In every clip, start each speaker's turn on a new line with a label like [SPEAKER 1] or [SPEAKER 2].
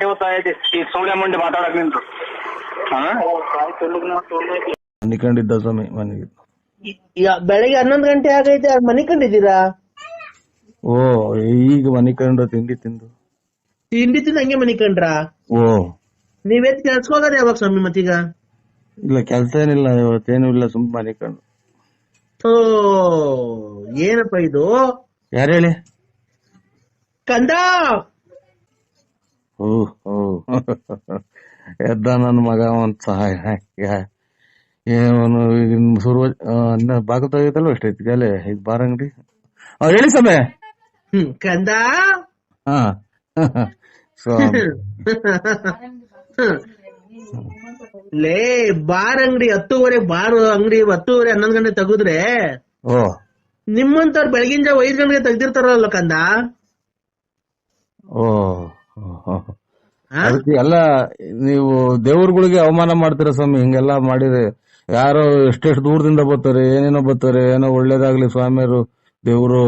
[SPEAKER 1] होता है ಈ ಸೋಳೆ ಮಂಡಿ ಮಾತಾಡಕ್ ನಿಂತು
[SPEAKER 2] ಮನಿಕೊಂಡಿದ್ದ ಸ್ವಾಮಿ ಮನೆಗೆ.
[SPEAKER 3] ಬೆಳಗ್ಗೆ 11 ಗಂಟೆ ಆಗೈತೆ, ಮನಿಕೊಂಡಿದ್ದೀರಾ?
[SPEAKER 2] ಓ ಈಗ ಮನಿಕೊಂಡು ತಿಂಡಿ ತಿಂದು
[SPEAKER 3] ತಿಂಡಿ ತಿಂದು ಹಂಗೆ ಮನಿಕೊಂಡ್ರಾ?
[SPEAKER 2] ಓ
[SPEAKER 3] ನೀವೆತ್ ಕೆಲ್ಸಕ್ಕೆ ಹೋಗೋದು ಯಾವಾಗ ಸ್ವಾಮಿ ಮತ್ತೀಗ?
[SPEAKER 2] ಇಲ್ಲ ಕೆಲ್ಸ ಏನಿಲ್ಲ, ಇವತ್ತೇನು ಇಲ್ಲ, ಸುಮ್ ಮನಿಕೊಂಡು.
[SPEAKER 3] ಓ ಏನಪ್ಪ ಇದು?
[SPEAKER 2] ಯಾರು ಹೇಳಿ?
[SPEAKER 3] ಕಂದ
[SPEAKER 2] ಓ ಓ ಎದ್ದ ನನ್ನ ಮಗ ಒಂದ್ ಸಹಾಯ ಏನು ಬಾಗಿಲು ತೆಗಿತಲ್ವ ಎಷ್ಟೈತಿ ಗಲೆ ಈಗ ಬಾರ್ ಅಂಗಡಿ. ಹೇಳಿ ಸಮಯ.
[SPEAKER 3] ಕಂದ
[SPEAKER 2] ಹಾ
[SPEAKER 3] ಲೇ ಬಾರ್ ಅಂಗಡಿ 10:30 ಬಾರ್ ಅಂಗಡಿ 10:30 11 ಗಂಟೆ ತೆಗೆದ್ರೆ
[SPEAKER 2] ಓ
[SPEAKER 3] ನಿಮ್ಮಂತವ್ರು ಬೆಳಗಿನ ಜಾವ 5 ಗಂಟೆಗೆ ತೆಗ್ದಿರ್ತಾರಲ್ಲ ಕಂದ.
[SPEAKER 2] ಓ ಅದಕ್ಕೆ ಎಲ್ಲ ನೀವು ದೇವ್ರಗಳಿಗೆ ಅವಮಾನ ಮಾಡ್ತೀರ ಸ್ವಾಮಿ. ಹಿಂಗೆಲ್ಲಾ ಮಾಡಿದ್ರೆ ಯಾರೋ ಎಷ್ಟೆಷ್ಟು ದೂರದಿಂದ ಬರ್ತಾರೆ, ಏನೇನೋ ಬರ್ತಾರೆ, ಏನೋ ಒಳ್ಳೇದಾಗ್ಲಿ ಸ್ವಾಮಿಯರು ದೇವ್ರು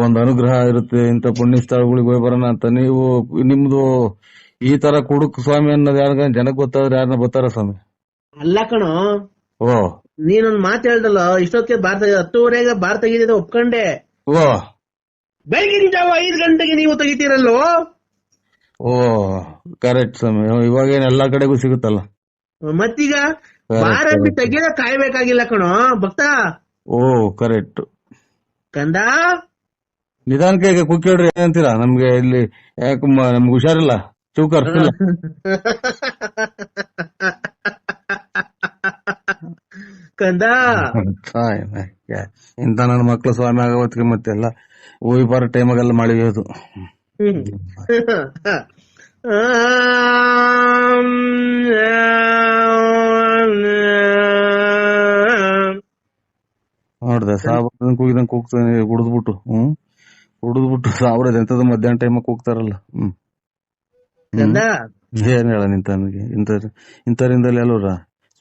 [SPEAKER 2] ಒಂದ್ ಅನುಗ್ರಹ ಇರುತ್ತೆ, ಇಂತ ಪುಣ್ಯ ಸ್ಥಳಗಳಿಗೆ ಹೋಗಿ ಬರೋಣ ಅಂತ ನೀವು ನಿಮ್ದು ಈ ತರ ಕುಡುಕ್ ಸ್ವಾಮಿ ಅನ್ನೋದು ಯಾರ ಜನಕ್ಕೆ ಗೊತ್ತಾದ್ರೆ ಯಾರನ್ನ ಬರ್ತಾರ ಸ್ವಾಮಿ?
[SPEAKER 3] ಅಲ್ಲ ಕಣೋ,
[SPEAKER 2] ಓ
[SPEAKER 3] ನೀನೊಂದ್ ಮಾತು ಹೇಳ್ದಲ್ಲ, ಇಷ್ಟೊತ್ತಿಗೆ ಬಾರ್ 10:30 ಬಾರ್ ತೆಗಿದಿದೆ ಒಪ್ಕೊಂಡೆ.
[SPEAKER 2] ಓ
[SPEAKER 3] ಬೆಳಗಿನ ಜಾವ 5 ಗಂಟೆಗೆ ನೀವು ತೆಗಿತೀರಲ್ಲೋ?
[SPEAKER 2] ಓ ಕರೆಕ್ಟ್ ಸ್ವಾಮಿ. ಇವಾಗೇನ್ ಎಲ್ಲಾ ಕಡೆಗೂ ಸಿಗುತ್ತಲ್ಲ.
[SPEAKER 3] ಮತ್ತೀಗ ಬಾರ್ ಅಂಗಡಿ ತೆಗಿದ ಕಾಯ್ಬೇಕಾಗಿಲ್ಲ ಕಣೋ ಭಕ್ತ.
[SPEAKER 2] ಓ ಕರೆಕ್ಟ್
[SPEAKER 3] ಕಂದ.
[SPEAKER 2] ನಿಧಾನಕ್ಕೆ ಕುಕ್ಕೇಳ್ರಿ ಏನಂತೀರಾ? ನಮ್ಗೆ ಇಲ್ಲಿ ಯಾಕೆ ನಮ್ಗೆ ಹುಷಾರಿಲ್ಲ, ಚೂಕರ್
[SPEAKER 3] ಕಂದ.
[SPEAKER 2] ಇಂತ ನನ್ನ ಮಕ್ಳು ಸ್ವಾಮಿ ಆಗೋತ್ತಿಗೆ ಮತ್ತೆಲ್ಲ ಹೋಗಿ ಬರೋ ಟೈಮಾಗೆಲ್ಲ ಮಾಡಿಯೋದು. ನೋಡ್ದೆ ಸಾಬ್ರ ಕೂಗಿದಂಗ್ ಕೂಗ್ತಾನೆ ಕುಡಿದ್ಬಿಟ್ಟು ಕುಡಿದ್ಬಿಟ್ಟು ಸಾಬ್ರದ ಎಂತದ ಮಧ್ಯಾಹ್ನ ಟೈಮ್ ಕೂಗ್ತಾರಲ್ಲ. ಏನ್ ಹೇಳ ನಿಂತ ನನಗೆ ಇಂಥರಿಂದಲೇ ಅಲ್ವರ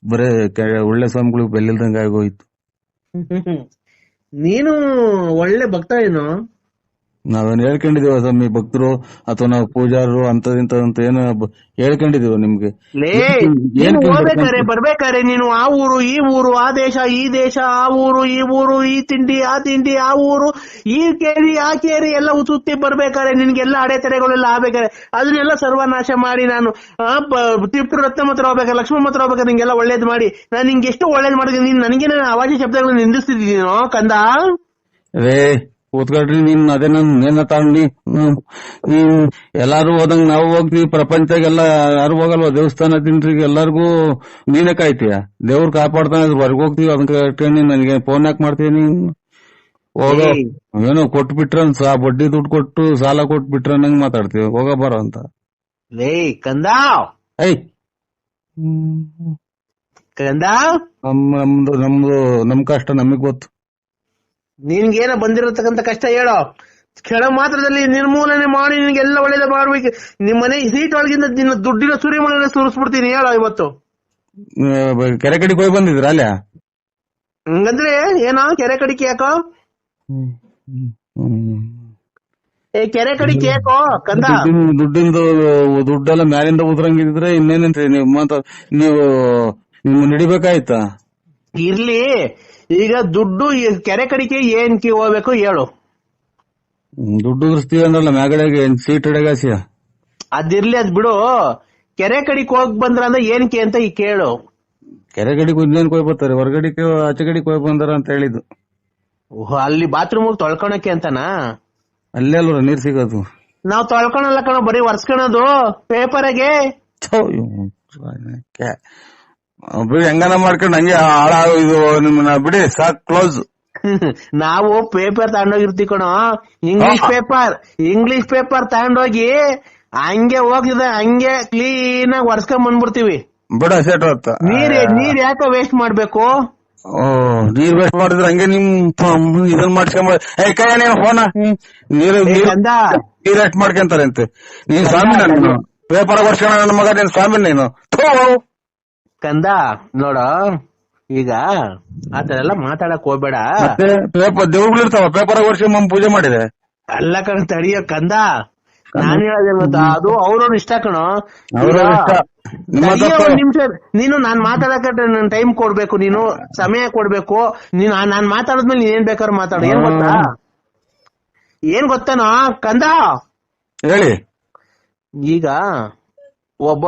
[SPEAKER 2] ಬರೇ ಒಳ್ಳೆ ಸ್ವಾಮಿಗಳಿಗೆ ಬೆಲ್ಲಿಲ್ದಂಗ ಆಗೋಯ್ತು.
[SPEAKER 3] ನೀನು ಒಳ್ಳೆ ಭಕ್ತ ಏನು?
[SPEAKER 2] ನಾವೇನ್ ಹೇಳ್ಕೊಂಡಿದೀವ ಸ್ವಾಮಿ ಭಕ್ತರು ಅಥವಾ ನಾವು ಪೂಜಾರರು ಅಂತ ಏನು ಹೇಳ್ಕೊಂಡಿದೀವ ನಿಮ್ಗೆ?
[SPEAKER 3] ಹೋಗ್ಬೇಕಾರೆ ಬರ್ಬೇಕಾರೆ ನೀನು ಆ ಊರು ಈ ಊರು, ಆ ದೇಶ ಈ ದೇಶ, ಆ ಊರು ಈ ಊರು, ಈ ತಿಂಡಿ ಆ ತಿಂಡಿ, ಆ ಊರು ಈ ಕೇರಿ ಆ ಕೇರಿ ಎಲ್ಲ ಸುತ್ತಿ ಬರ್ಬೇಕಾರೆ ನಿನ್ಗೆಲ್ಲ ಅಡೆತಡೆಗಳೆಲ್ಲ ಆಗ್ಬೇಕಾರೆ ಅದನ್ನೆಲ್ಲ ಸರ್ವನಾಶ ಮಾಡಿ ನಾನು ತಿಪ್ಟು ರತ್ನ ಮಾತ್ರ ಹೋಗ್ಬೇಕಾರೆ ಲಕ್ಷ್ಮಣ ಮಾತ್ರ ಹೋಗ್ಬೇಕಾರೆ ನಿಂಗೆಲ್ಲ ಒಳ್ಳೇದ್ ಮಾಡಿ ನಾನು ನಿಂಗೆ ಎಷ್ಟು ಒಳ್ಳೇದ್ ಮಾಡಿದ್ದೀನಿ. ನೀನ್ ನನಗೆ ಅವಾಜಿ ಶಬ್ದಗಳನ್ನ ನಿಂದಿಸ್ತಿದ್ದೀನೋ ಕಂದ?
[SPEAKER 2] ರೇ ಕೂತ್ಕೊಳ್ರಿ, ನೀನ್ ಅದೇ ನೇನ ತಗೊಂಡಿ ನೀನ್ ಎಲ್ಲಾರು ಹೋದಂಗ್ ನಾವು ಹೋಗ್ತೀವಿ. ಪ್ರಪಂಚಗೆಲ್ಲ ಯಾರು ಹೋಗಲ್ವ ದೇವಸ್ಥಾನ ತಿನ್ರಿಗೆ ಎಲ್ಲಾರ್ಗು ನೀನೇ ಕಾಯ್ತೀಯ. ದೇವ್ರು ಕಾಪಾಡ್ತಾನೆ ಹೊರಗೆ ಹೋಗ್ತೀವಿ. ಅದನ್ನ ನನಗೆ ಫೋನ್ ಯಾಕೆ ಮಾಡ್ತೀನಿ? ಹೋಗೋ ಏನೋ ಕೊಟ್ಬಿಟ್ರ ಬಡ್ಡಿ ದುಡ್ಡು ಕೊಟ್ಟು ಸಾಲ ಕೊಟ್ಬಿಟ್ರ ನಂಗ್ ಮಾತಾಡ್ತೀವಿ. ಹೋಗ ಬರೋ ಅಂತ
[SPEAKER 3] ಕಂದ.
[SPEAKER 2] ಐ
[SPEAKER 3] ಕಂದ,
[SPEAKER 2] ನಮ್ದು ನಮ್ ಕಷ್ಟ ನಮಗ್ ಗೊತ್ತು.
[SPEAKER 3] ನಿನ್ಗೇನ ಬಂದಿರತಕ್ಕಂತ ಕಷ್ಟ ಹೇಳೋ. ಕ್ಷಣ ಮಾತ್ರದಲ್ಲಿ ನಿರ್ಮೂಲನೆ ಮಾಡಿ ನಿನ್ಗೆಲ್ಲ ಒಳ್ಳೇದ ಮಾಡ್ಬೇಕು. ನಿಮ್ ಮನೆ ಸೀಟ್ ಒಳಗಿಂದ ನಿನ್ನ ದುಡ್ಡಿನ ಸೂರ್ಯಮಣಿ ಸುರಿಸ್ಬಿಡ್ತೀನಿ ಹೇಳೋ ಇವತ್ತು.
[SPEAKER 2] ಕೆರೆ ಕಡೆಗೆ ಹೋಗಿ ಬಂದಿದ್ರ ಅಲ್ಲ?
[SPEAKER 3] ಹಂಗಂದ್ರೆ ಏನೋ ಕೆರೆ ಕಡಿಕೆ ಯಾಕೋ? ಕೆರೆ ಕಡಿಕೆ ಯಾಕೋ ಕಂದ?
[SPEAKER 2] ದುಡ್ಡೆಲ್ಲ ಮ್ಯಾಲಿಂದ ಉದ್ರಂಗಿದ್ರೆ ಇನ್ನೇನಂತ್ರಿ ನೀವು ನಡಿಬೇಕಾಯ್ತಾ?
[SPEAKER 3] ಇರ್ಲಿ, ಈಗ ದುಡ್ಡು ಕೆರೆ ಕಡಿಕೆ ಏನ್ಕಿ ಹೋಗ್ಬೇಕು ಹೇಳು.
[SPEAKER 2] ದುಡ್ಡು ಉರ್ಸ್ತೀವಿ ಅಂದ್ರಲ್ಲ ಮ್ಯಾಗಡೆಗೆ ಸೀಟ್ ಹಿಡಗಾಸಿಯ.
[SPEAKER 3] ಅದಿರ್ಲಿ, ಅದ್ ಬಿಡು. ಕೆರೆ ಕಡಿಗೆ ಹೋಗ್ ಬಂದ್ರ ಅಂದ್ರೆ ಏನಕ್ಕೆ ಅಂತ ಈ ಕೇಳು.
[SPEAKER 2] ಕೆರೆ ಕಡೆಗೆ ಇನ್ನೇನ್ ಹೋಗಿ ಬರ್ತಾರೆ, ಹೊರಗಡಿಕೆ ಆಚೆ ಕಡೆಗೆ ಹೋಗಿ ಬಂದಾರ ಅಂತ ಹೇಳಿದ್ದು.
[SPEAKER 3] ಅಲ್ಲಿ ಬಾತ್ರೂಮ್ ತೊಳ್ಕೊಳಕ್ಕೆ ಅಂತನಾ?
[SPEAKER 2] ಅಲ್ಲೇ ಅಲ್ವ ನೀರ್ ಸಿಗೋದು. ನಾವ್
[SPEAKER 3] ತೊಳ್ಕೊಳಲ್ಲ ಕಣೋ, ಬರೀ ಒರ್ಸ್ಕೊಳೋದು ಪೇಪರ್ಗೆ.
[SPEAKER 2] ಹೆಂಗನ ಮಾಡ್ಕೊಂಡು ಹಂಗೆ ಇದು ನಿಮ್ಮನ್ನ ಬಿಡಿ ಸಾಕ್ ಕ್ಲೋಸ್.
[SPEAKER 3] ನಾವು ಪೇಪರ್ ತಗೊಂಡೋಗಿರ್ತೀವಿ ಕಣೋ, ಇಂಗ್ಲಿಷ್ ಪೇಪರ್ ತಗೊಂಡೋಗಿ ಹಂಗೆ ಹೋಗಿದೆ ಹಂಗೆ ಕ್ಲೀನ್ ಆಗಿ ಒರ್ಸ್ಕೊಂಡ್ ಬಂದ್ಬಿಡ್ತೀವಿ.
[SPEAKER 2] ಬಿಡ ಸೆಟ್
[SPEAKER 3] ನೀರ್ ಯಾಕೆ ವೇಸ್ಟ್ ಮಾಡ್ಬೇಕು?
[SPEAKER 2] ನೀರ್ ವೇಸ್ಟ್ ಮಾಡಿದ್ರೆ ಹಂಗೆ ನಿಮ್ ಇದನ್ ಮಾಡ್ಸ್ಕೊಂಬ ಫೋನ ನೀರ್ ವೇಸ್ಟ್ ಮಾಡ್ಕೊಂತಾರೆ ಅಂತೆ. ನೀನ್ ಸ್ವಾಮಿ ನಾನು ಪೇಪರ್ ವರ್ಷ ನನ್ನ ಮಗ, ನೀನ್ ಸ್ವಾಮಿ ನೀನು
[SPEAKER 3] ಕಂದ. ನೋಡ, ಈಗ ಆತರ ಎಲ್ಲ ಮಾತಾಡಕ್ ಹೋಗ್ಬೇಡ.
[SPEAKER 2] ದೇವ್ರುಗಳಿರ್ತಾವ ಪೇಪರ್ ವರ್ಷ ಪೂಜೆ ಮಾಡಿದೆ
[SPEAKER 3] ಅಲ್ಲ ಕಣ್ ತಡಿಯೋ ಕಂದ. ನಾನ್ ಹೇಳೋದೇನ್ ಗೊತ್ತಾ, ಅದು ಅವ್ರವ್ರ ಇಷ್ಟ ಕಣೋ.
[SPEAKER 2] ಅವ್ರ
[SPEAKER 3] ಈಗ
[SPEAKER 2] ಇಷ್ಟ. ನಿಮ್ಮ
[SPEAKER 3] ತಡಿಯೋ
[SPEAKER 2] ತಪ್ಪು.
[SPEAKER 3] ಒಂದ್ ನಿಮಿಷ, ನೀನು ನಾನ್ ಮಾತಾಡಕ ನನ್ ಟೈಮ್ ಕೊಡ್ಬೇಕು, ನೀನು ಸಮಯ ಕೊಡ್ಬೇಕು. ನೀನ್ ನಾನ್ ಮಾತಾಡಿದ್ಮೇಲೆ ನೀನ್ ಏನ್ ಬೇಕಾದ್ರೂ ಮಾತಾಡು. ಏನ್ ಗೊತ್ತಾನೋ ಕಂದ,
[SPEAKER 2] ಹೇಳಿ.
[SPEAKER 3] ಈಗ ಒಬ್ಬ